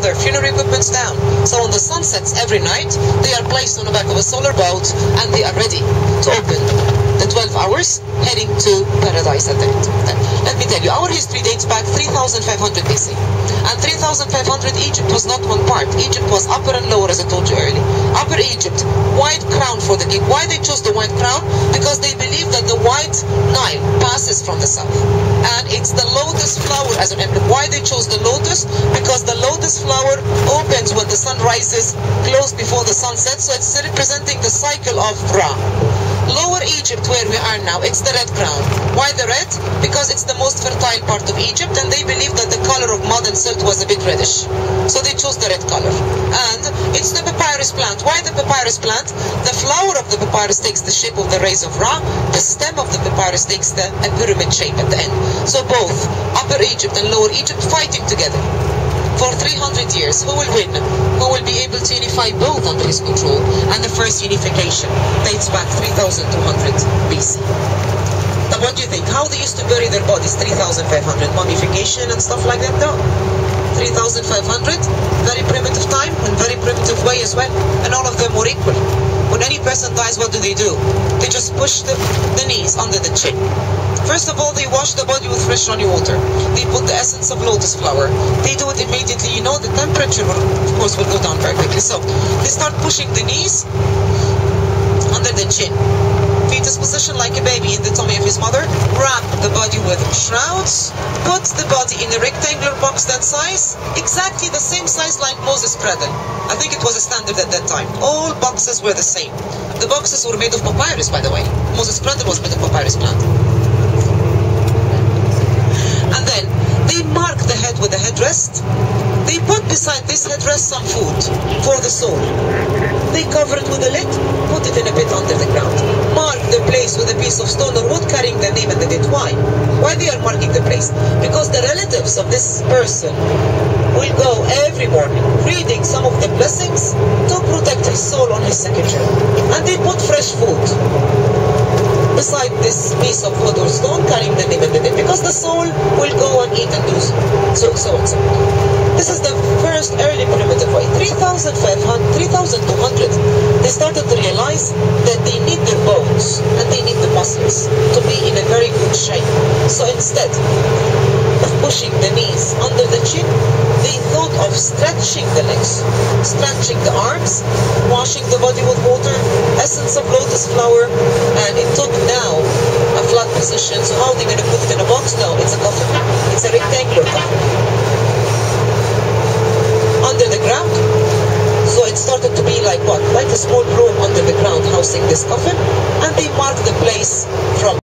their funerary equipment down. So when the sun sets every night, they are placed on the back of a solar boat and they are ready to open the 12 hours heading to paradise at the end. Let me tell you, our history dates back 3,500 BC. And 3,500, Egypt was not one part. Egypt was upper and lower, as I told you earlier. Upper Egypt, white crown for the king. Why they chose the white crown? Because they believe that the white Nile passes from the south. And it's the lotus flower as an emblem. Why they chose the lotus? Because the lotus flower opens when the sun rises, closed before the sun sets. So it's representing the cycle of Ra. Lower Egypt, where we are now, it's the red crown. Why the red? Because it's the most fertile part of Egypt, and they believe that the color of mud and silt was a bit reddish. So they chose the red color. And it's the papyrus plant. Why the papyrus plant? The flower of the papyrus takes the shape of the rays of Ra. The stem of the papyrus takes a pyramid shape at the end. So both Upper Egypt and Lower Egypt fighting together. For 300 years, who will win? Who will be able to unify both under his control? And the first unification dates back 3,200 BC. Now what do you think? How they used to bury their bodies? 3,500. Mummification and stuff like that? No. 3,500, very primitive time and very primitive way as well. And all of them were equal. When any person dies, what do? They just push the knees under the chin. First of all, they wash the body with fresh running water. They put the essence of lotus flower. They do it immediately. You know, the temperature, of course, will go down very quickly. So they start pushing the knees under the chin. Fetus position like a baby in the tummy of his mother. Wrap the body with shrouds. Put the body in a rectangular box that size. Exactly the same size like Moses' cradle. I think it was a standard at that time. All boxes were the same. The boxes were made of papyrus, by the way. Moses' cradle was made of papyrus plant. And then they mark the head with a headrest. They put beside this headrest some food for the soul. They cover it with a lid, put it in a pit under the ground. Mark the place with a piece of stone or wood carrying the name and the date. Why? Why they are marking the place? Because the relatives of this person will go every morning reading some of the blessings to protect his soul on his second journey. And they put fresh food beside this piece of wood or stone carrying the name and the date, because the soul will go and eat and do so and so. This is the first early primitive way. 3,200, they started to realize that they need their bones and they need the muscles to be in a very good shape. So instead of pushing the knees under the chin, they thought of stretching the legs, stretching the arms, washing the body with water, essence of lotus flower, and it took now a flat position. So how are they going to put it in a box? No, it's a coffin. It's a rectangular coffin under the ground. So it started to be like what? Like a small room under the ground housing this coffin, and they marked the place from